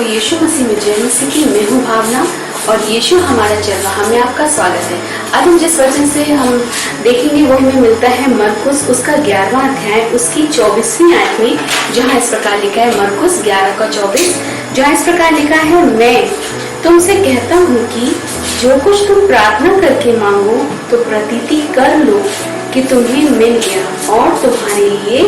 यीशु मसीह में जय मसीह की। मैं हूँ भावना और यीशु हमारा चल रहा में आपका स्वागत है। आज हम जिस वचन से हम देखेंगे वो हमें मिलता है मरकुस उसका 11वां अध्याय उसकी 24वीं आयत में, जहाँ इस प्रकार लिखा है, मरकुस 11 का 24, जहाँ इस प्रकार लिखा है, मैं तुमसे कहता हूँ कि जो कुछ तुम प्रार्थना करके मांगो तो प्रतीति कर लो कि तुम्हें मिल गया और तुम्हारे लिए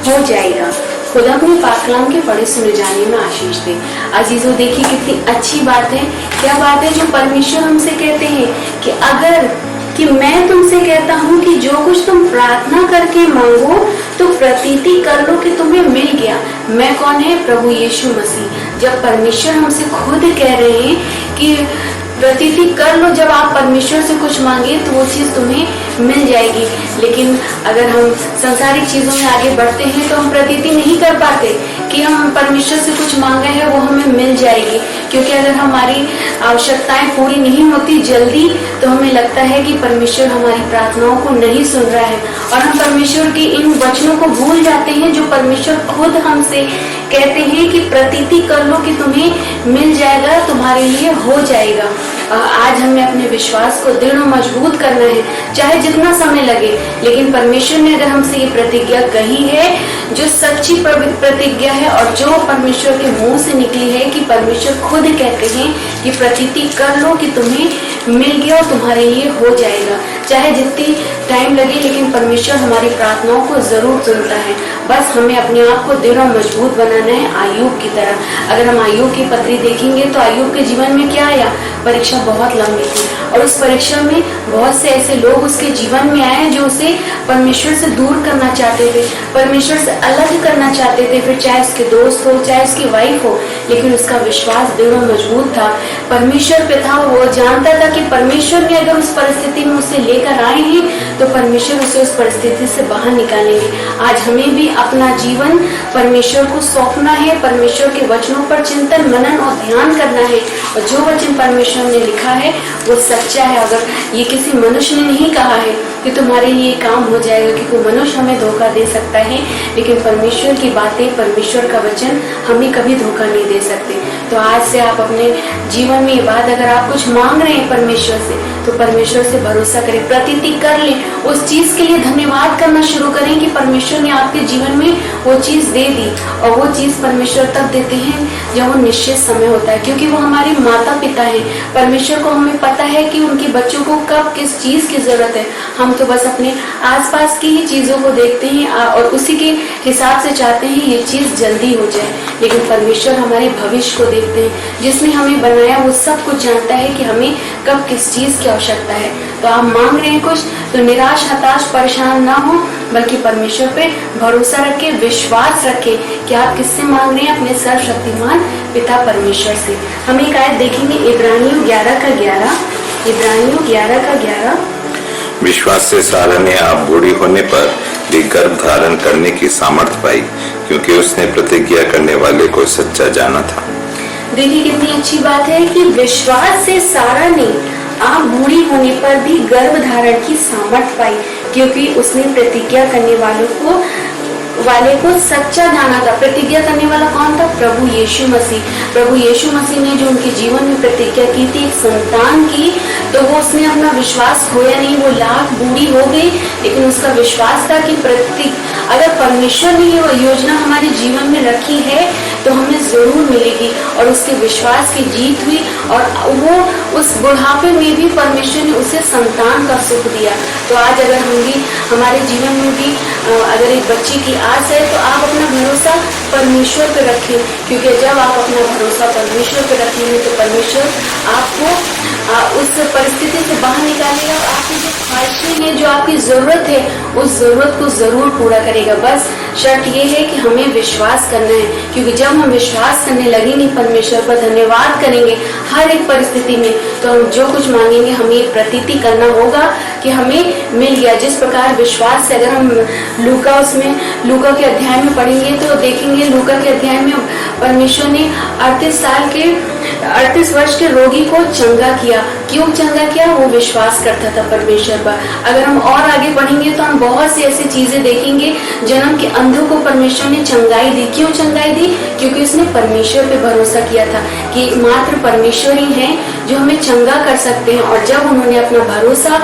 हो जाएगा। खुदा को पाक कलाम के पढ़े सुने जाने में आशीष दे। अजीजों, देखिए कितनी अच्छी बात है। क्या बात है जो परमेश्वर हमसे कहते हैं कि मैं तुमसे कहता हूँ कि जो कुछ तुम प्रार्थना करके मांगो तो प्रतीति कर लो कि तुम्हें मिल गया। मैं कौन है? प्रभु यीशु मसीह। जब परमेश्वर हमसे खुद कह रहे हैं कि प्रतीति कर लो, जब आप परमेश्वर से कुछ मांगे तो वो चीज तुम्हें मिल जाएगी। लेकिन अगर हम संसारिक चीजों में आगे बढ़ते हैं तो हम प्रतीति नहीं कर पाते कि हम परमेश्वर से कुछ मांगे हैं वो हमें मिल जाएगी, क्योंकि अगर हमारी आवश्यकताएं पूरी नहीं होती जल्दी तो हमें लगता है कि परमेश्वर हमारी प्रार्थनाओं को नहीं सुन रहा है और हम परमेश्वर के इन वचनों को भूल जाते हैं जो परमेश्वर खुद हमसे कहते हैं कि प्रतीति कर लो कि तुम्हें मिल जाएगा, तुम्हारे लिए हो जाएगा। आज हमें अपने विश्वास को दृढ़ मजबूत करना है, चाहे जितना समय लगे, लेकिन परमेश्वर ने अगर हमसे ये प्रतिज्ञा कही है जो सच्ची प्रतिज्ञा है और जो परमेश्वर के मुंह से निकली है कि परमेश्वर खुद कहते हैं कि प्रतीति कर लो कि तुम्हें मिल गया और तुम्हारे लिए हो जाएगा। चाहे जितनी टाइम लगे, लेकिन परमेश्वर हमारी प्रार्थनाओं को जरूर सुनता है। बस हमें अपने आप को दृढ़ मजबूत बनाना है, आयुब की तरह। अगर हम आयुब की पत्री देखेंगे तो आयुब के जीवन में क्या आया? परीक्षा बहुत लंबी थी और उस परीक्षा में बहुत से ऐसे लोग उसके जीवन में आए जो उसे परमेश्वर से दूर करना चाहते थे, परमेश्वर से अलग करना चाहते थे, फिर चाहे उसके दोस्त हो चाहे उसकी वाइफ हो, लेकिन उसका विश्वास दृढ़ मजबूत था, परमेश्वर पे था। वो जानता था कि परमेश्वर ने अगर उस परिस्थिति में उसे लेकर आए हैं तो परमेश्वर उसे उस परिस्थिति से बाहर निकालेंगे। आज हमें भी अपना जीवन परमेश्वर को सौंपना है, परमेश्वर के वचनों पर चिंतन मनन और ध्यान करना है, और जो वचन परमेश्वर ने लिखा है वो सच्चा है। अगर ये किसी मनुष्य ने नहीं कहा है कि तुम्हारे लिए काम हो जाएगा, कि कोई मनुष्य हमें धोखा दे सकता है, लेकिन परमेश्वर की बातें, परमेश्वर का वचन हमें कभी धोखा नहीं दे सकते। तो आज से आप अपने जीवन में ये बात, अगर आप कुछ मांग रहे हैं परमेश्वर से तो परमेश्वर से भरोसा करें, प्रतीति कर लें, उस चीज के लिए धन्यवाद करना शुरू करें कि परमेश्वर ने आपके जीवन में वो चीज दे दी। और वो चीज परमेश्वर तब देते हैं जब वो निश्चित समय होता है, क्योंकि वो हमारे माता पिता हैं। परमेश्वर को हमें पता है कि उनके बच्चों को कब किस चीज की जरूरत है। हम तो बस अपने आसपास की ही चीजों को देखते हैं और उसी के हिसाब से चाहते हैं ये चीज जल्दी हो जाए, लेकिन परमेश्वर हमारे भविष्य को देखते हैं। जिसने हमें बनाया वो सब कुछ जानता है कि हमें कब किस चीज की आवश्यकता है। तो आप मांग रहे हैं कुछ तो निराश, हताश, परेशान ना हो, बल्कि परमेश्वर पे भरोसा रखें, विश्वास रखें कि आप किससे मांग रहे हैं? अपने सर्वशक्तिमान पिता परमेश्वर से। हम एक आयत देखेंगे इब्रानियों 11 का 11, इब्रानियों 11 का 11। विश्वास से सारा ने आप बूढ़ी होने पर भी गर्भ धारण करने की सामर्थ्य पाई, क्योंकि उसने प्रतिज्ञा करने वाले को सच्चा जाना था। देखिए कितनी अच्छी बात है कि विश्वास से सारा ने आप बूढ़ी होने पर भी गर्भ धारण की सामर्थ्य पाई, क्योंकि उसने प्रतिज्ञा करने वाले को सच्चा जाना था। प्रतिज्ञा करने वाला कौन था? प्रभु यीशु मसीह। प्रभु यीशु मसीह ने जो उनके जीवन में प्रतिज्ञा की थी एक संतान की, तो वो उसने अपना विश्वास खोया नहीं। वो लाख बूढ़ी हो गई, लेकिन उसका विश्वास था कि अगर परमेश्वर ने ये योजना हमारे जीवन में रखी है तो हमें जरूर मिलेगी, और उसके विश्वास की जीत हुई और वो उस बुढ़ापे में भी परमेश्वर ने उसे संतान का सुख दिया। तो आज अगर हम भी हमारे जीवन में भी अगर एक बच्चे की आस है तो आप अपना भरोसा परमेश्वर पर रखें, क्योंकि जब आप अपना भरोसा परमेश्वर पर रखेंगे तो परमेश्वर आपको उस परिस्थिति से बाहर निकालेगा और आपकी जो ख्वाहिशें हैं, जो आपकी जरूरत है, उस जरूरत को जरूर पूरा करेगा। बस शर्त ये है कि हमें विश्वास करना है, क्योंकि जब हम विश्वास करने लगेंगे परमेश्वर पर, धन्यवाद करेंगे हर एक परिस्थिति में, तो हम जो कुछ मांगेंगे हमें एक प्रतीति करना होगा कि हमें मिल गया। जिस प्रकार विश्वास से अगर हम लूका के अध्याय में पढ़ेंगे तो देखेंगे, लूका के अध्याय में परमेश्वर ने 38 साल के 38 वर्ष के रोगी को चंगा किया। क्यों चंगा किया? वो विश्वास करता था परमेश्वर पर। अगर हम और आगे बढ़ेंगे तो हम बहुत सी ऐसी चीजें देखेंगे। जन्म के अंधों को परमेश्वर ने चंगाई दी। क्यों चंगाई दी? क्योंकि उसने परमेश्वर पे भरोसा किया था कि मात्र परमेश्वर ही है जो हमें चंगा कर सकते हैं। और जब उन्होंने अपना भरोसा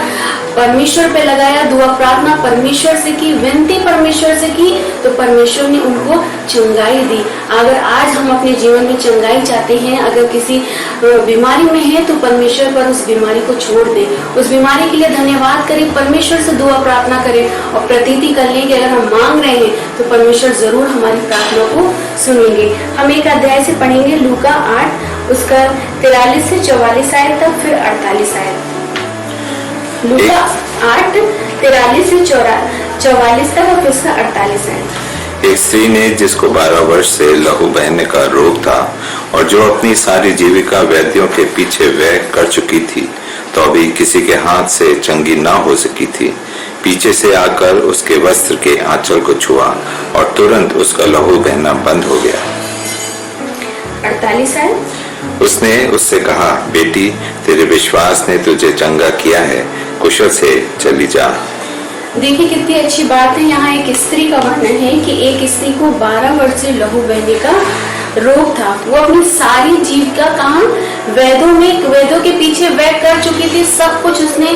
परमेश्वर पे लगाया, दुआ प्रार्थना परमेश्वर से की, विनती परमेश्वर से की, तो परमेश्वर ने उनको चंगाई दी। अगर आज हम अपने जीवन में चंगाई चाहते हैं, अगर किसी बीमारी में है तो परमेश्वर पर उस बीमारी को छोड़ दें, उस बीमारी के लिए धन्यवाद करें, परमेश्वर से दुआ प्रार्थना करें और प्रतीति कर लें कि अगर हम मांग रहे हैं तो परमेश्वर जरूर हमारी प्रार्थना को सुनेंगे। हम एक अध्याय से पढ़ेंगे, लूका 8 उसका 43 से 44 आयत तक, फिर 48 आयत। लूका 8 43 से 44 तक और फिर उसका 48 आयत। एक स्त्री ने जिसको 12 वर्ष से लहू बहने का रोग था और जो अपनी सारी जीविका वैद्यों के पीछे व्यय कर चुकी थी, तो अभी किसी के हाथ से चंगी ना हो सकी थी, पीछे से आकर उसके वस्त्र के आंचल को छुआ और तुरंत उसका लहू बहना बंद हो गया। 48 आयत। उसने उससे कहा, बेटी, तेरे विश्वास ने तुझे चंगा किया है, कुशल से चली जा। देखिए कितनी अच्छी बात है। यहाँ एक स्त्री का वर्णन है कि एक स्त्री को 12 वर्ष से लहू बहने का रोग था। वो अपनी सारी जीविका कहाँ? वैद्यों के पीछे व्यय कर चुकी थी। सब कुछ उसने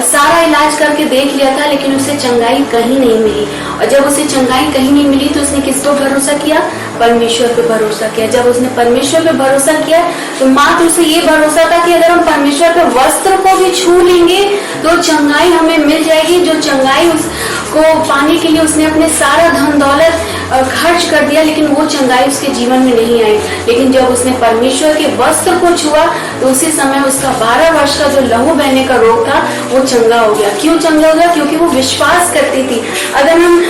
सारा इलाज करके देख लिया था, लेकिन उसे चंगाई कहीं नहीं मिली। और जब उसे चंगाई कहीं नहीं मिली तो उसने किस पर भरोसा किया? परमेश्वर पे भरोसा किया। जब उसने परमेश्वर पे भरोसा किया तो मात्र उसे ये भरोसा था कि अगर हम परमेश्वर के वस्त्र को भी छू लेंगे तो चंगाई हमें मिल जाएगी। जो चंगाई उसको पाने के लिए उसने अपने सारा धन दौलत खर्च कर दिया, लेकिन वो चंगाई उसके जीवन में नहीं आई। लेकिन जब उसने परमेश्वर के वस्त्र को छुआ तो उसी समय उसका 12 वर्ष का जो लहू बहने का रोग था वो चंगा हो गया। क्यों चंगा हो गया? क्योंकि वो विश्वास करती थी। अगर हम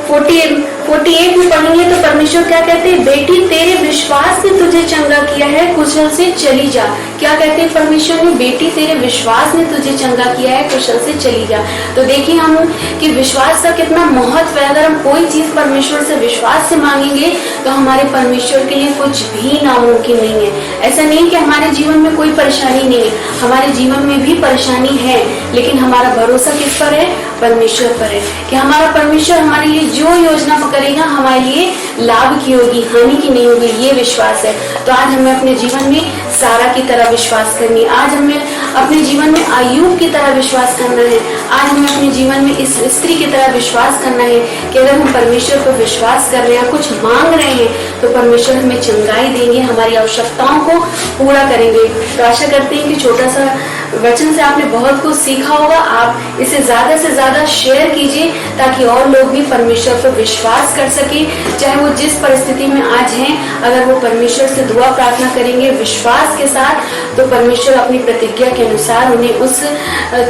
48 में पढ़ेंगे तो परमेश्वर क्या कहते हैं? बेटी, तेरे विश्वास ने तुझे चंगा किया है, कुशल से चली जा। क्या कहते हैं परमेश्वर ने? बेटी, तेरे विश्वास ने तुझे चंगा किया है, कुशल से चली जा। तो देखिए हम कि विश्वास का कितना महत्व है। अगर हम कोई चीज परमेश्वर से विश्वास से मांगेंगे तो हमारे परमेश्वर के लिए कुछ भी नामुमकिन नहीं है। ऐसा नहीं कि हमारे जीवन में कोई परेशानी नहीं है, हमारे जीवन में भी परेशानी है, लेकिन हमारा भरोसा किस पर है? परमेश्वर पर है कि हमारा परमेश्वर हमारे लिए जो योजना करेगा हमारे लिए लाभ की होगी, हानि की नहीं होगी। ये विश्वास है। तो आज हमें अपने जीवन में सारा की तरह विश्वास करनी, आज हमें अपने जीवन में अय्यूब की तरह विश्वास करना है। आज हमें अपने जीवन में इस स्त्री की तरह विश्वास करना है कि अगर हम परमेश्वर पर विश्वास कर रहे हैं, कुछ मांग रहे हैं, तो परमेश्वर हमें चंगाई देंगे, हमारी आवश्यकताओं को पूरा करेंगे। तो आशा करते हैं कि छोटा सा वचन से आपने बहुत कुछ सीखा होगा। आप इसे ज्यादा से ज्यादा शेयर कीजिए ताकि और लोग भी परमेश्वर पर विश्वास कर सके, चाहे वो जिस परिस्थिति में आज हैं। अगर वो परमेश्वर से दुआ प्रार्थना करेंगे विश्वास के साथ, तो परमेश्वर अपनी प्रतिज्ञा के अनुसार उन्हें उस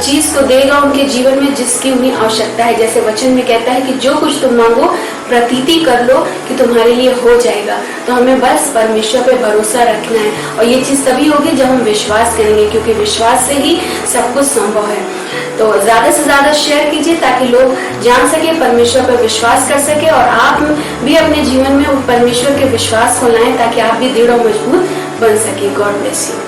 चीज को देगा उनके जीवन में जिसकी उन्हें आवश्यकता है। जैसे वचन में कहता है कि जो कुछ तुम मांगो प्रतीति कर लो कि तुम्हारे लिए हो जाएगा। तो हमें बस परमेश्वर पे भरोसा रखना है और ये चीज तभी होगी जब हम विश्वास करेंगे, क्योंकि विश्वास से ही सब कुछ संभव है। तो ज्यादा से ज्यादा शेयर कीजिए ताकि लोग जान सके, परमेश्वर पर विश्वास कर सके और आप भी अपने जीवन में परमेश्वर के विश्वास को लाएं ताकि आप भी दृढ़ और मजबूत बन सके। God bless you.